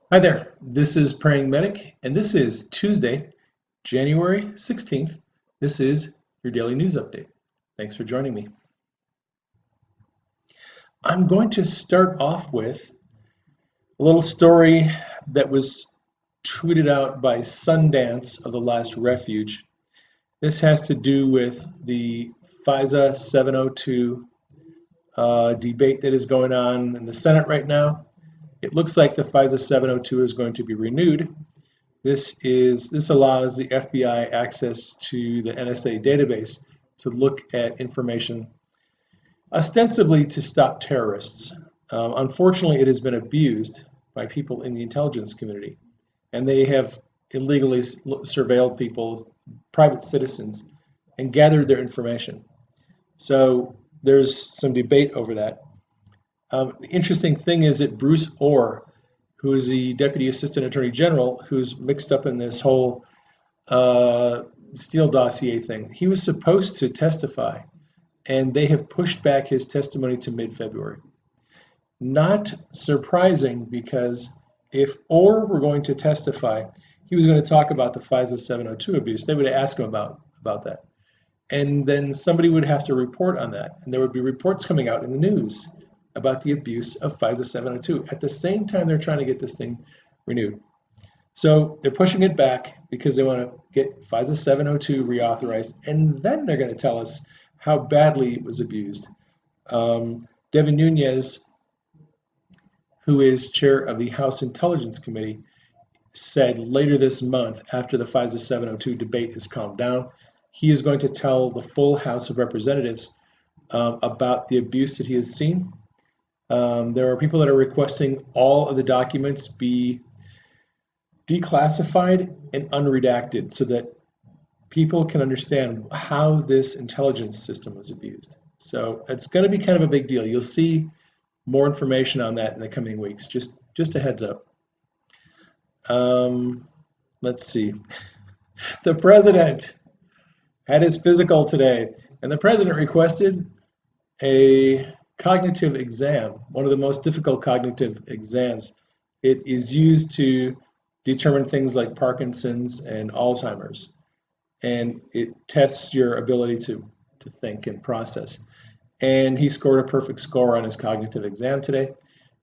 Hi there, this is Praying Medic, and this is Tuesday, January 16th. This is your daily news update. Thanks for joining me. I'm going to start off with a little story that was tweeted out by Sundance of the Last Refuge. This has to do with the FISA 702 debate that is going on in the Senate right now. It looks like the FISA 702 is going to be renewed. This allows the FBI access to the NSA database to look at information ostensibly to stop terrorists. Unfortunately, it has been abused by people in the intelligence community, and they have illegally surveilled people, private citizens, and gathered their information. So there's some debate over that. The interesting thing is that Bruce Orr, who is the Deputy Assistant Attorney General, who's mixed up in this whole Steele dossier thing, he was supposed to testify, and they have pushed back his testimony to mid-February. Not surprising, because if Orr were going to testify, he was going to talk about the FISA 702 abuse. They would ask him about that. And then somebody would have to report on that, and there would be reports coming out in the news about the abuse of FISA 702 at the same time they're trying to get this thing renewed. So they're pushing it back because they want to get FISA 702 reauthorized, and then they're going to tell us how badly it was abused. Devin Nunes, who is chair of the House Intelligence Committee, said later this month, after the FISA 702 debate has calmed down, he is going to tell the full House of Representatives about the abuse that he has seen. There are people that are requesting all of the documents be declassified and unredacted so that people can understand how this intelligence system was abused. So it's going to be kind of a big deal. You'll see more information on that in the coming weeks. Just a heads up. Let's see. The president had his physical today, and the president requested a cognitive exam, one of the most difficult cognitive exams. It is used to determine things like Parkinson's and Alzheimer's, and it tests your ability to think and process. And he scored a perfect score on his cognitive exam today.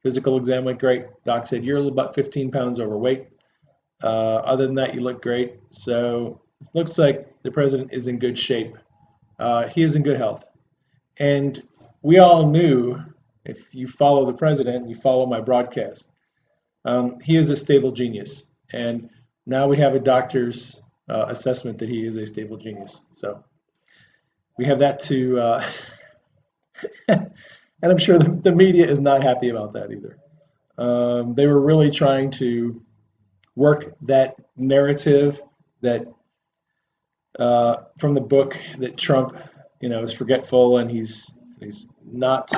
Physical exam went great. Doc said, you're about 15 pounds overweight. Other than that, you look great. So it looks like the president is in good shape. He is in good health. And we all knew, if you follow the president, you follow my broadcast, he is a stable genius. And now we have a doctor's assessment that he is a stable genius. So we have that to, and I'm sure the media is not happy about that either. They were really trying to work that narrative that from the book that Trump, is forgetful and he's not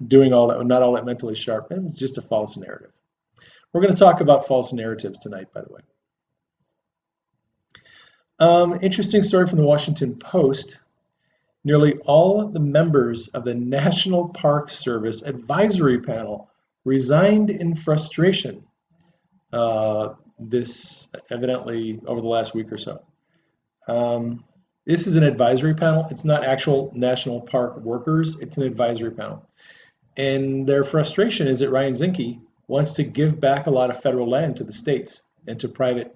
doing all that, not all that mentally sharp. And it's just a false narrative. We're going to talk about false narratives tonight, by the way. Interesting story from the Washington Post. Nearly all the members of the National Park Service Advisory Panel resigned in frustration. This evidently over the last week or so. This is an advisory panel. It's not actual national park workers. It's an advisory panel. And their frustration is that Ryan Zinke wants to give back a lot of federal land to the states and to private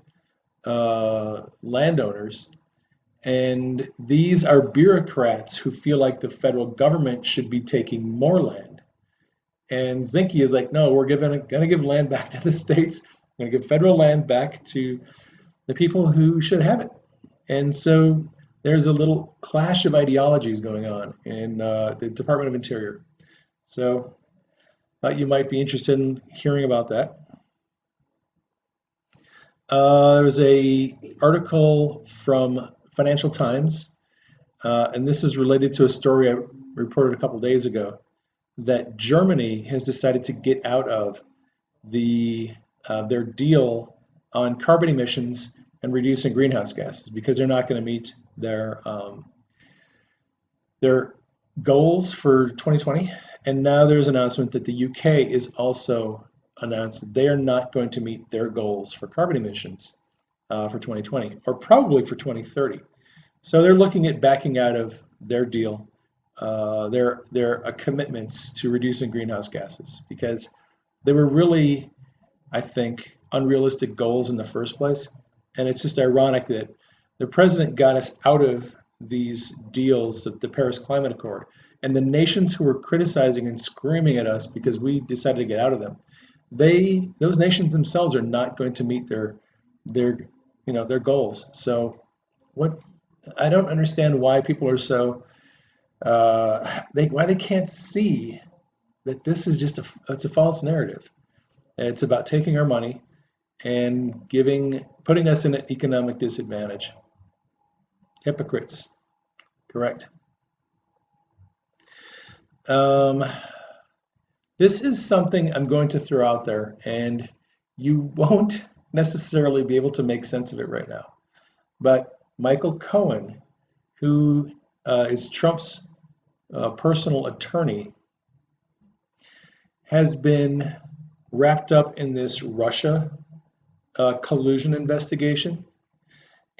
landowners. And these are bureaucrats who feel like the federal government should be taking more land. And Zinke is like, no, we're going to give land back to the states. We're going to give federal land back to the people who should have it. And so there's a little clash of ideologies going on in the Department of Interior. So thought you might be interested in hearing about that. There was a article from Financial Times, and this is related to a story I reported a couple days ago, that Germany has decided to get out of their deal on carbon emissions and reducing greenhouse gases because they're not going to meet their goals for 2020. And now there's an announcement that the UK is also announced that they are not going to meet their goals for carbon emissions for 2020, or probably for 2030. So they're looking at backing out of their deal, their commitments to reducing greenhouse gases, because they were really, I think, unrealistic goals in the first place. And it's just ironic that the president got us out of these deals of the Paris Climate Accord, and the nations who were criticizing and screaming at us because we decided to get out of them, those nations themselves are not going to meet their goals. So what I don't understand why people are so why they can't see that this is just it's a false narrative. It's about taking our money and putting us in an economic disadvantage. Hypocrites, correct. This is something I'm going to throw out there, and you won't necessarily be able to make sense of it right now. But Michael Cohen, who is Trump's personal attorney, has been wrapped up in this Russia collusion investigation.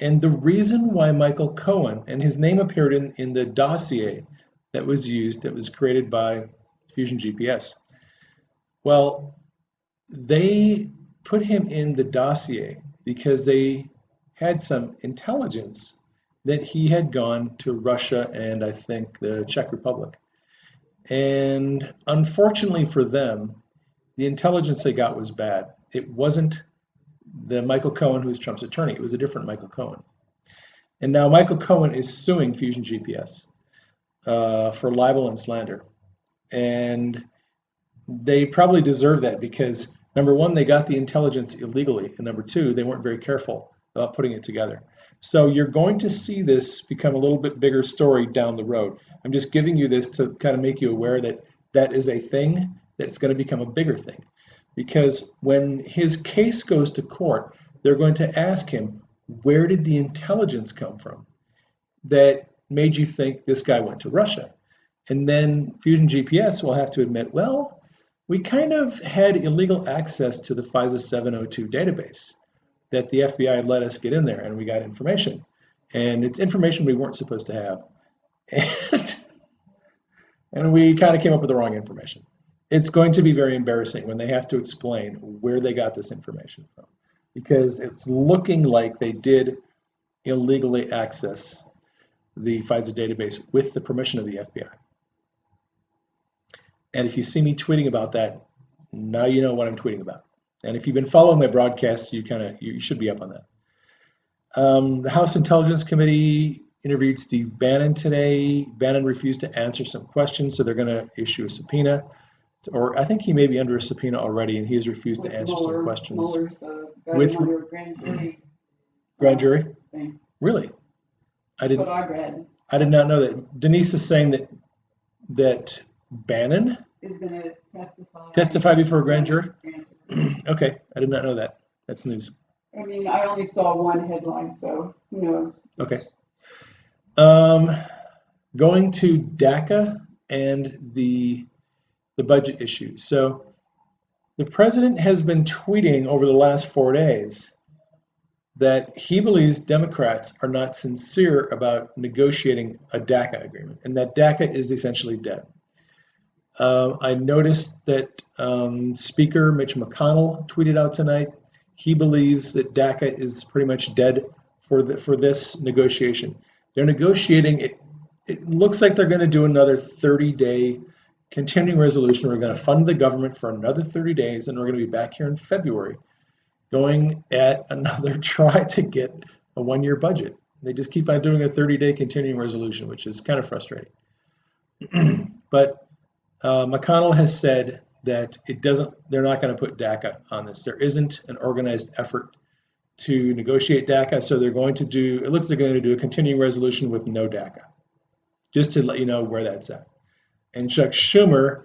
And the reason why Michael Cohen, and his name appeared in the dossier that was created by Fusion GPS. Well, they put him in the dossier because they had some intelligence that he had gone to Russia and I think the Czech Republic. And unfortunately for them, the intelligence they got was bad. It wasn't the Michael Cohen who was Trump's attorney. It was a different Michael Cohen. And now Michael Cohen is suing Fusion GPS for libel and slander. And they probably deserve that because, number one, they got the intelligence illegally, and number two, they weren't very careful about putting it together. So you're going to see this become a little bit bigger story down the road. I'm just giving you this to kind of make you aware that that is a thing that's going to become a bigger thing. Because when his case goes to court, they're going to ask him, where did the intelligence come from that made you think this guy went to Russia? And then Fusion GPS will have to admit, well, we kind of had illegal access to the FISA 702 database that the FBI let us get in there, and we got information. And it's information we weren't supposed to have. And we kind of came up with the wrong information. It's going to be very embarrassing when they have to explain where they got this information from, because it's looking like they did illegally access the FISA database with the permission of the FBI. And if you see me tweeting about that, now you know what I'm tweeting about. And if you've been following my broadcasts, you should be up on that. The House Intelligence Committee interviewed Steve Bannon today. Bannon refused to answer some questions, so they're going to issue a subpoena. Or I think he may be under a subpoena already, and he has refused to answer some questions. With grand jury thing. Really? That's what I read. I did not know that. Denise is saying that Bannon is going to testify before a grand jury. Okay, I did not know that. That's news. I mean, I only saw one headline, so who knows? Okay. Going to DACA and the budget issue. So the president has been tweeting over the last 4 days that he believes Democrats are not sincere about negotiating a DACA agreement, and that DACA is essentially dead. I noticed that Speaker Mitch McConnell tweeted out tonight. He believes that DACA is pretty much dead for this negotiation. They're negotiating it. It looks like they're going to do another 30-day continuing resolution. We're going to fund the government for another 30 days, and we're going to be back here in February going at another try to get a one-year budget. They just keep on doing a 30-day continuing resolution, which is kind of frustrating. But McConnell has said that they're not going to put DACA on this. There isn't an organized effort to negotiate DACA, so it looks like they're going to do a continuing resolution with no DACA, just to let you know where that's at. And Chuck Schumer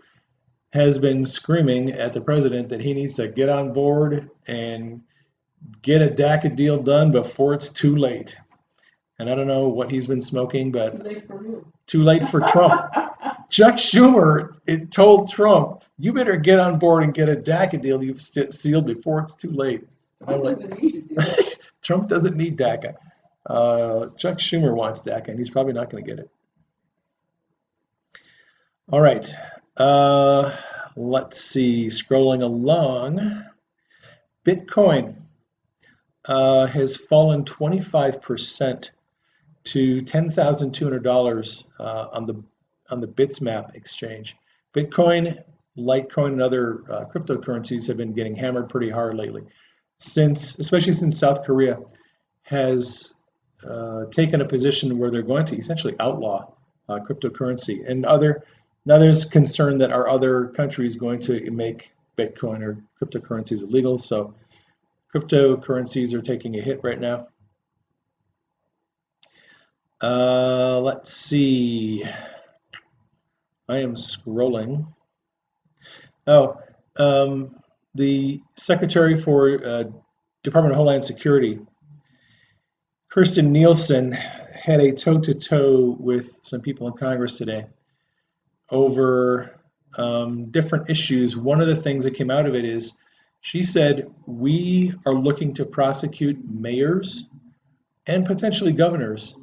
has been screaming at the president that he needs to get on board and get a DACA deal done before it's too late. And I don't know what he's been smoking, but Too late for who? Too late for Trump. Chuck Schumer told Trump, "You better get on board and get a DACA deal you've sealed before it's too late." And I'm like, Doesn't need to do it. Trump doesn't need DACA. Chuck Schumer wants DACA, and he's probably not going to get it. All right. Let's see. Scrolling along, Bitcoin has fallen 25% to $10,200 on the Bitsmap exchange. Bitcoin, Litecoin, and other cryptocurrencies have been getting hammered pretty hard lately, especially since South Korea has taken a position where they're going to essentially outlaw cryptocurrency. And now there's concern that our other country is going to make Bitcoin or cryptocurrencies illegal. So cryptocurrencies are taking a hit right now. Let's see. I am scrolling. Oh, the Secretary for Department of Homeland Security, Kirstjen Nielsen, had a toe-to-toe with some people in Congress today over different issues. One of the things that came out of it is she said, we are looking to prosecute mayors and potentially governors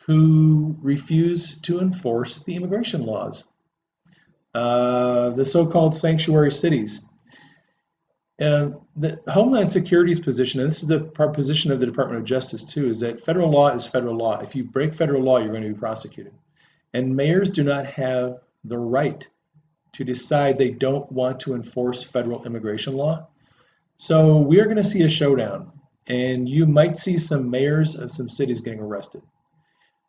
who refuse to enforce the immigration laws, the so-called sanctuary cities. The Homeland Security's position, and this is the position of the Department of Justice too, is that federal law is federal law. If you break federal law, you're going to be prosecuted. And mayors do not have the right to decide they don't want to enforce federal immigration law. So we are going to see a showdown, and you might see some mayors of some cities getting arrested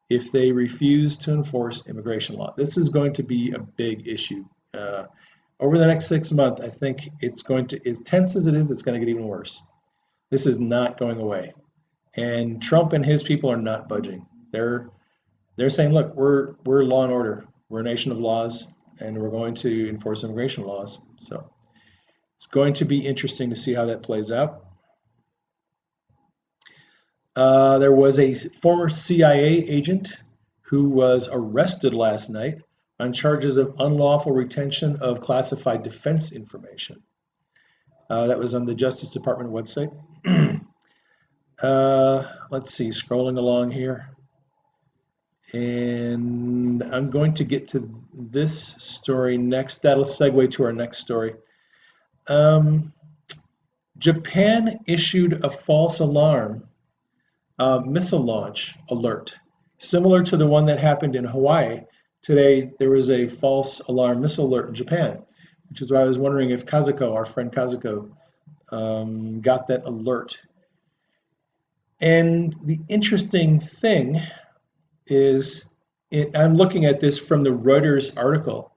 if they refuse to enforce immigration law. This is going to be a big issue. Over the next 6 months, I think it's going to, as tense as it is, it's going to get even worse. This is not going away. And Trump and his people are not budging. They're saying, look, we're law and order. We're a nation of laws, and we're going to enforce immigration laws. So it's going to be interesting to see how that plays out. There was a former CIA agent who was arrested last night on charges of unlawful retention of classified defense information. That was on the Justice Department website. Let's see, scrolling along here. And I'm going to get to this story next. That'll segue to our next story. Japan issued a false alarm missile launch alert, similar to the one that happened in Hawaii. Today, there was a false alarm missile alert in Japan, which is why I was wondering if Kazuko, our friend Kazuko, got that alert. And the interesting thing is, I'm looking at this from the Reuters article,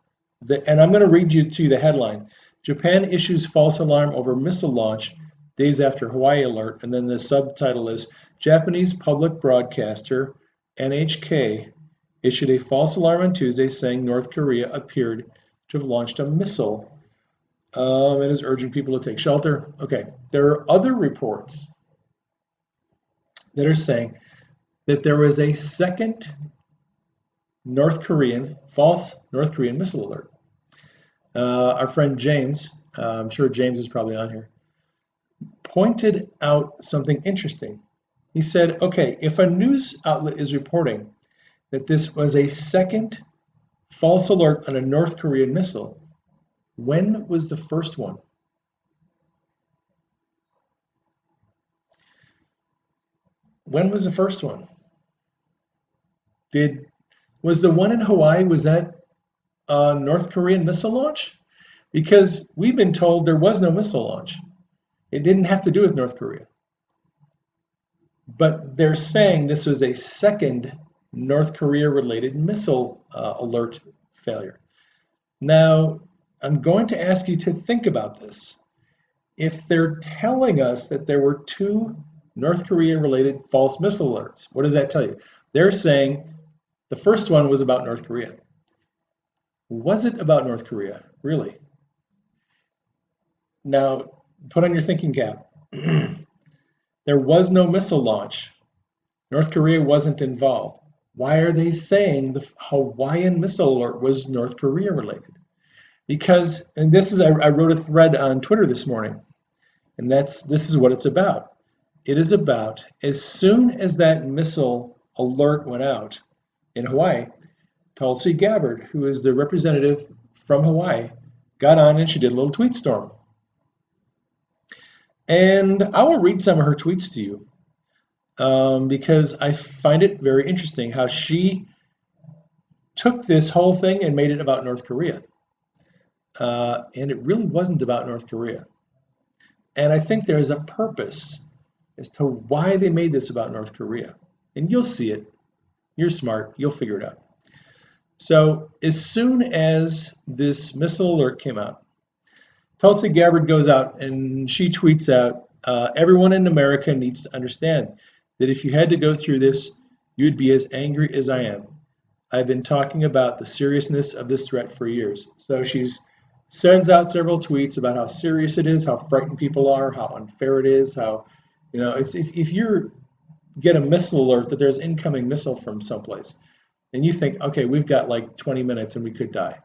and I'm going to read you to the headline. Japan issues false alarm over missile launch days after Hawaii alert, and then the subtitle is Japanese public broadcaster NHK issued a false alarm on Tuesday saying North Korea appeared to have launched a missile and is urging people to take shelter. Okay, there are other reports that are saying that there was a second false North Korean missile alert. Our friend James, I'm sure James is probably on here, pointed out something interesting. He said, okay, if a news outlet is reporting that this was a second false alert on a North Korean missile, when was the first one? When was the first one? Was the one in Hawaii, was that a North Korean missile launch? Because we've been told there was no missile launch. It didn't have to do with North Korea. But they're saying this was a second North Korea-related missile alert failure. Now, I'm going to ask you to think about this. If they're telling us that there were two North Korea-related false missile alerts, what does that tell you? They're saying the first one was about North Korea. Was it about North Korea, really? Now, put on your thinking cap. There was no missile launch. North Korea wasn't involved. why are they saying the Hawaiian missile alert was North Korea related? Because, and this is, I wrote a thread on Twitter this morning, and this is what it's about. It is about, as soon as that missile alert went out in Hawaii, Tulsi Gabbard, who is the representative from Hawaii, got on and she did a little tweet storm. And I will read some of her tweets to you because I find it very interesting how she took this whole thing and made it about North Korea. And it really wasn't about North Korea. And I think there is a purpose as to why they made this about North Korea. And you'll see it. You're smart. You'll figure it out. So as soon as this missile alert came out, Tulsi Gabbard goes out and she tweets out, everyone in America needs to understand that if you had to go through this, you'd be as angry as I am. I've been talking about the seriousness of this threat for years. So she sends out several tweets about how serious it is, how frightened people are, how unfair it is, how, it's, if you get a missile alert that there's incoming missile from someplace, and you think, okay, we've got like 20 minutes and we could die,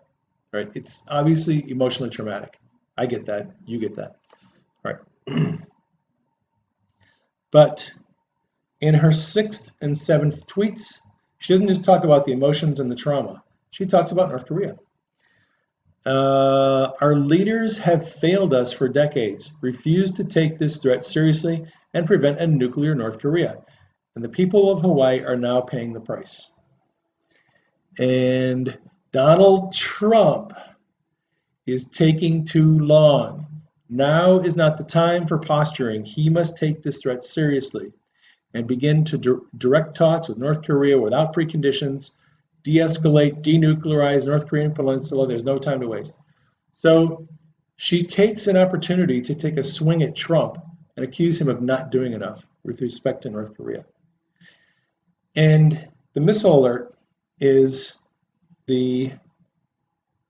right? It's obviously emotionally traumatic. I get that. You get that, right? But in her 6th and 7th tweets, she doesn't just talk about the emotions and the trauma. She talks about North Korea. Our leaders have failed us for decades, refused to take this threat seriously and prevent a nuclear North Korea. And the people of Hawaii are now paying the price. And Donald Trump is taking too long. Now is not the time for posturing. He must take this threat seriously and begin to direct talks with North Korea without preconditions, de-escalate, denuclearize North Korean peninsula. There's no time to waste. So she takes an opportunity to take a swing at Trump and accuse him of not doing enough with respect to North Korea. And the missile alert is the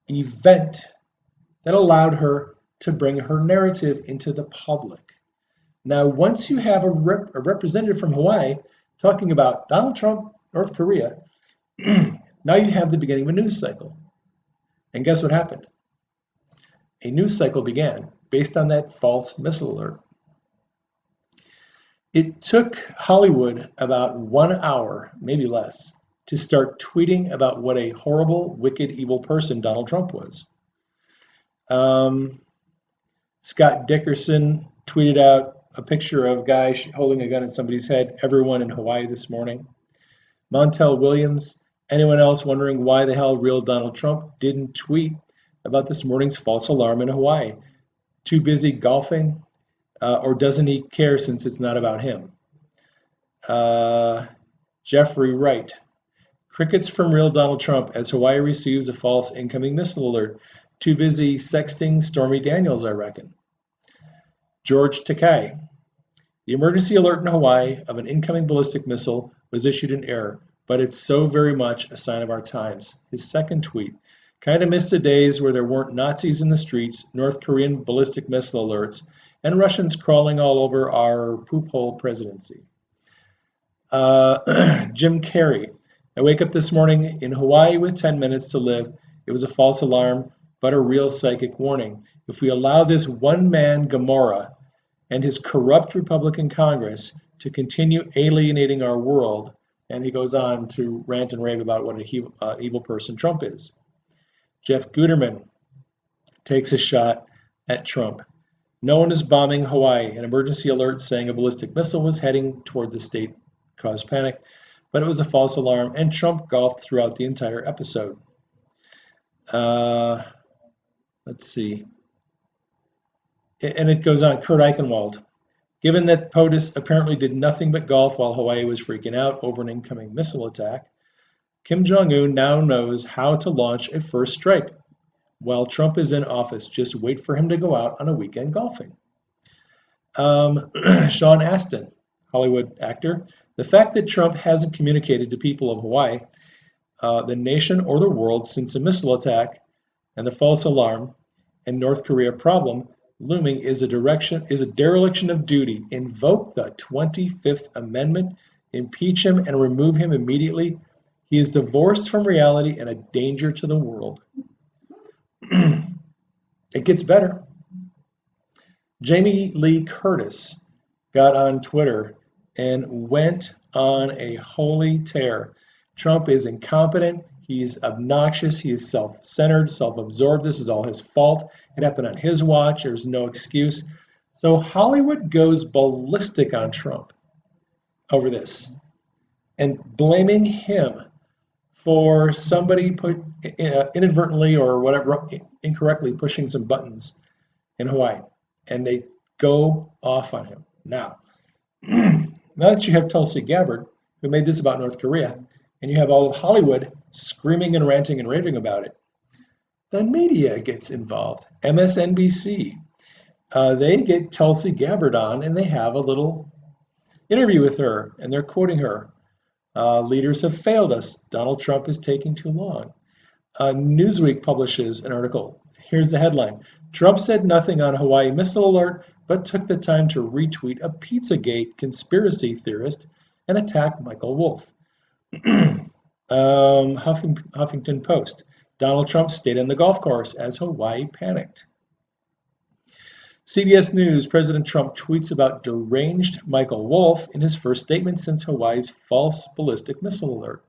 event that allowed her to bring her narrative into the public. Now, once you have a representative from Hawaii talking about Donald Trump, North Korea, now you have the beginning of a news cycle. And guess what happened? A news cycle began based on that false missile alert. It took Hollywood about 1 hour, maybe less, to start tweeting about what a horrible, wicked, evil person Donald Trump was. Scott Dickerson tweeted out a picture of a guy holding a gun at somebody's head, everyone in Hawaii this morning. Montel Williams, anyone else wondering why the hell real Donald Trump didn't tweet about this morning's false alarm in Hawaii? Too busy golfing? Or doesn't he care since it's not about him? Jeffrey Wright. Crickets from real Donald Trump as Hawaii receives a false incoming missile alert. Too busy sexting Stormy Daniels, I reckon. George Takei. The emergency alert in Hawaii of an incoming ballistic missile was issued in error, but it's so very much a sign of our times. His second tweet. Kind of missed the days where there weren't Nazis in the streets, North Korean ballistic missile alerts, and Russians crawling all over our poop hole presidency. Jim Carrey. I wake up this morning in Hawaii with 10 minutes to live. It was a false alarm, but a real psychic warning. If we allow this one-man Gomorrah and his corrupt Republican Congress to continue alienating our world, and he goes on to rant and rave about what an evil person Trump is. Jeff Guterman takes a shot at Trump. No one is bombing Hawaii. An emergency alert saying a ballistic missile was heading toward the state caused panic, but it was a false alarm, and Trump golfed throughout the entire episode. Let's see. And it goes on. Kurt Eichenwald. Given that POTUS apparently did nothing but golf while Hawaii was freaking out over an incoming missile attack, Kim Jong-un now knows how to launch a first strike. While Trump is in office, just wait for him to go out on a weekend golfing. Sean Astin, Hollywood actor. The fact that Trump hasn't communicated to people of Hawaii, the nation or the world since the missile attack and the false alarm and North Korea problem looming is a dereliction of duty. Invoke the 25th Amendment, impeach him and remove him immediately. He is divorced from reality and a danger to the world. It gets better. Jamie Lee Curtis got on Twitter and went on a holy tear. Trump is incompetent. He's obnoxious. He is self-centered, self-absorbed. This is all his fault. It happened on his watch. There's no excuse. So Hollywood goes ballistic on Trump over this and blaming him for somebody inadvertently or whatever, incorrectly pushing some buttons in Hawaii. And they go off on him. Now that you have Tulsi Gabbard, who made this about North Korea, and you have all of Hollywood screaming and ranting and raving about it, the media gets involved. MSNBC, they get Tulsi Gabbard on and they have a little interview with her and they're quoting her. Leaders have failed us. Donald Trump is taking too long. Newsweek publishes an article. Here's the headline. Trump said nothing on Hawaii missile alert, but took the time to retweet a Pizzagate conspiracy theorist and attack Michael Wolff. Huffington Post. Donald Trump stayed on the golf course as Hawaii panicked. CBS News, President Trump tweets about deranged Michael Wolff in his first statement since Hawaii's false ballistic missile alert.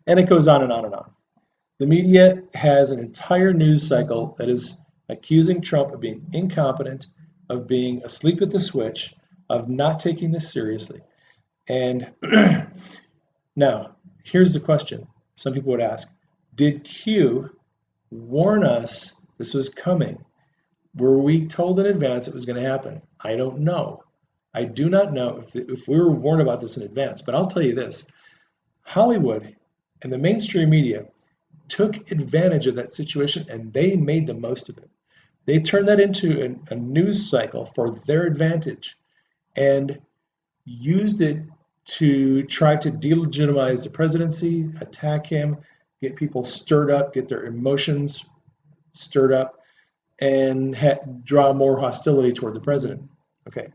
And it goes on and on and on. The media has an entire news cycle that is accusing Trump of being incompetent, of being asleep at the switch, of not taking this seriously. And now, here's the question some people would ask. Did Q warn us this was coming? Were we told in advance it was going to happen? I don't know. I do not know if we were warned about this in advance, but I'll tell you this. Hollywood and the mainstream media took advantage of that situation and they made the most of it. They turned that into a news cycle for their advantage and used it to try to delegitimize the presidency, attack him, get people stirred up, get their emotions stirred up, and draw more hostility toward the president. Okay.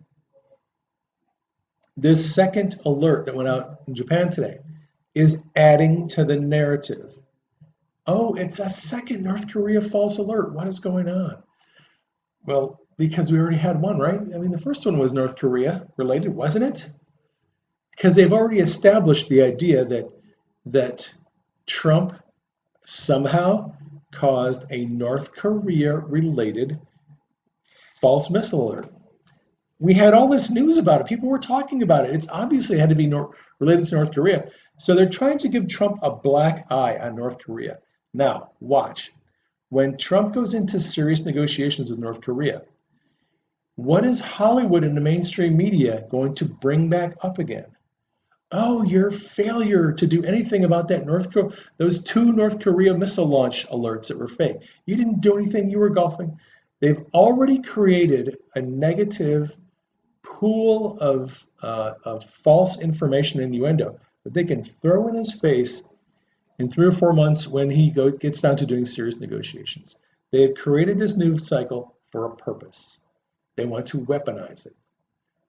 This second alert that went out in Japan today is adding to the narrative. Oh, it's a second North Korea false alert. What is going on? Well, because we already had one, right? I mean, the first one was North Korea related, wasn't it? Because they've already established the idea that Trump somehow caused a North Korea-related false missile alert. We had all this news about it. People were talking about it. It's obviously had to be related to North Korea. So they're trying to give Trump a black eye on North Korea. Now, watch. When Trump goes into serious negotiations with North Korea, what is Hollywood and the mainstream media going to bring back up again? Oh, your failure to do anything about that those 2 North Korea missile launch alerts that were fake. You didn't do anything, you were golfing. They've already created a negative pool of false information and innuendo that they can throw in his face in 3 or 4 months when he gets down to doing serious negotiations. They have created this news cycle for a purpose. They want to weaponize it.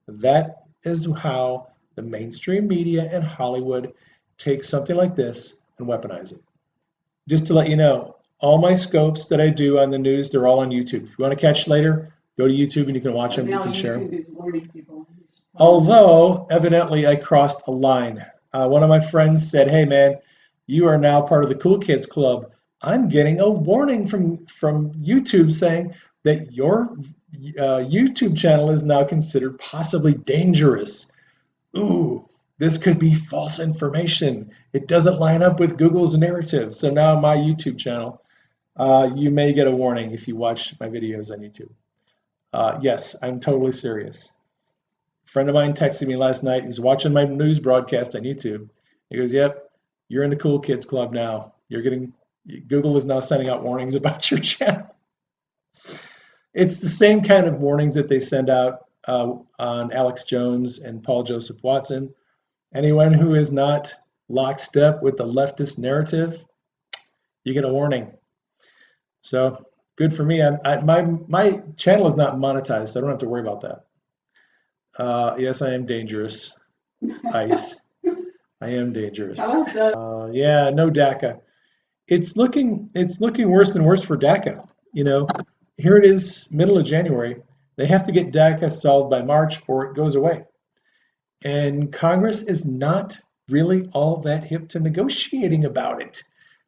That is how the mainstream media and Hollywood take something like this and weaponize it. Just to let you know, all my scopes that I do on the news, they're all on YouTube. If you want to catch later, go to YouTube and you can watch them, you can share them. YouTube is warning people. Although, evidently, I crossed a line. One of my friends said, hey man, you are now part of the Cool Kids Club. I'm getting a warning from YouTube saying that your YouTube channel is now considered possibly dangerous. Ooh, this could be false information. It doesn't line up with Google's narrative. So now my YouTube channel, you may get a warning if you watch my videos on YouTube. Yes, I'm totally serious. A friend of mine texted me last night. He was watching my news broadcast on YouTube. He goes, yep, you're in the Cool Kids Club now. Google is now sending out warnings about your channel. It's the same kind of warnings that they send out on Alex Jones and Paul Joseph Watson. Anyone who is not lockstep with the leftist narrative, you get a warning. So good for me. My channel is not monetized, so I don't have to worry about that. Yes, I am dangerous. Ice. I am dangerous. How about the Yeah, no DACA. It's looking worse and worse for DACA. You know, here it is, middle of January. They have to get DACA solved by March or it goes away. And Congress is not really all that hip to negotiating about it.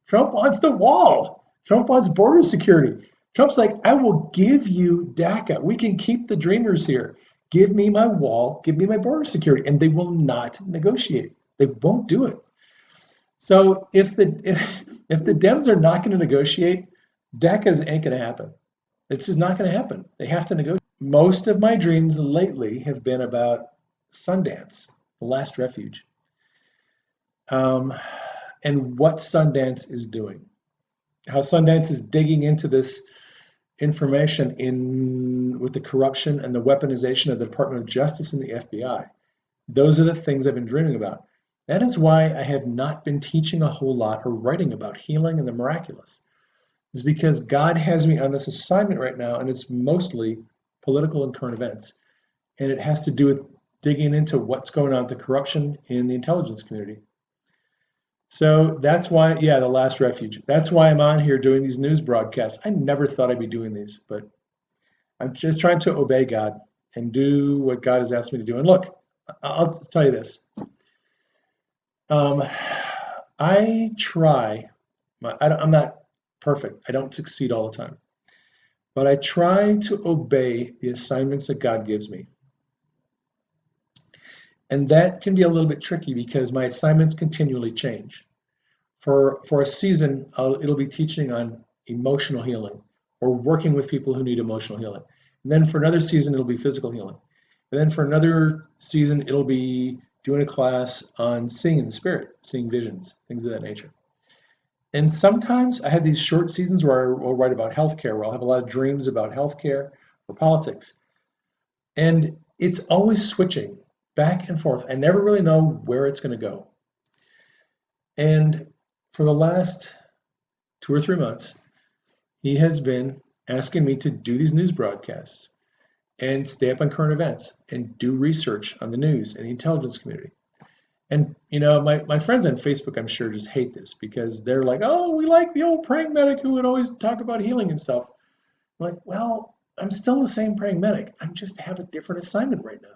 Trump wants the wall. Trump wants border security. Trump's like, I will give you DACA. We can keep the dreamers here. Give me my wall. Give me my border security. And they will not negotiate. They won't do it. So if the Dems are not going to negotiate, DACA ain't going to happen. It's just not going to happen. They have to negotiate. Most of my dreams lately have been about Sundance, the last refuge, and what Sundance is doing. How Sundance is digging into this information with the corruption and the weaponization of the Department of Justice and the FBI. Those are the things I've been dreaming about. That is why I have not been teaching a whole lot or writing about healing and the miraculous. It's because God has me on this assignment right now, and it's mostly political and current events. And it has to do with digging into what's going on with the corruption in the intelligence community. So that's why, yeah, the last refuge. That's why I'm on here doing these news broadcasts. I never thought I'd be doing these, but I'm just trying to obey God and do what God has asked me to do. And look, I'll tell you this. I try, I'm not perfect. I don't succeed all the time. But I try to obey the assignments that God gives me. And that can be a little bit tricky because my assignments continually change. For a season, it'll be teaching on emotional healing or working with people who need emotional healing. And then for another season, it'll be physical healing. And then for another season, it'll be doing a class on seeing in the spirit, seeing visions, things of that nature. And sometimes I have these short seasons where I will write about healthcare, where I'll have a lot of dreams about healthcare or politics. And it's always switching back and forth. I never really know where it's going to go. And for the last 2 or 3 months, he has been asking me to do these news broadcasts and stay up on current events and do research on the news and the intelligence community. And, you know, my friends on Facebook, I'm sure, just hate this because they're like, oh, we like the old praying medic who would always talk about healing and stuff. I'm like, well, I'm still the same praying medic. I just have a different assignment right now.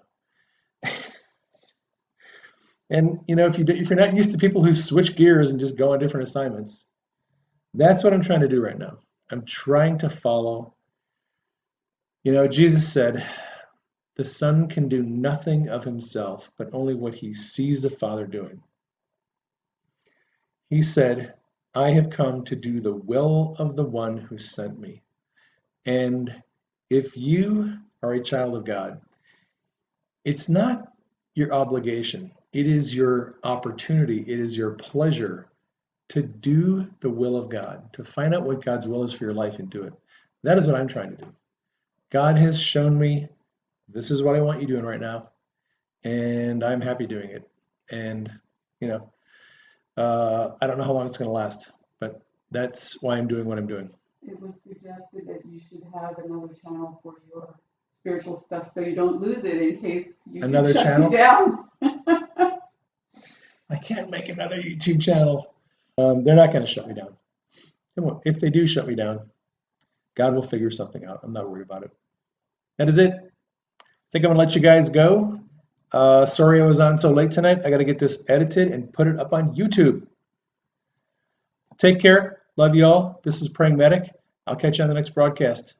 And, you know, if you're not used to people who switch gears and just go on different assignments, that's what I'm trying to do right now. I'm trying to follow. You know, Jesus said, the Son can do nothing of himself, but only what he sees the Father doing. He said, I have come to do the will of the one who sent me. And if you are a child of God, it's not your obligation. It is your opportunity. It is your pleasure to do the will of God, to find out what God's will is for your life and do it. That is what I'm trying to do. God has shown me this is what I want you doing right now, and I'm happy doing it. And, you know, I don't know how long it's going to last, but that's why I'm doing what I'm doing. it was suggested that you should have another channel for your spiritual stuff so you don't lose it in case YouTube Another shuts channel? you down. I can't make another YouTube channel. They're not going to shut me down. If they do shut me down, God will figure something out. I'm not worried about it. That is it. I think I'm going to let you guys go. Sorry I was on so late tonight. I got to get this edited and put it up on YouTube. Take care. Love you all. This is Praying Medic. I'll catch you on the next broadcast.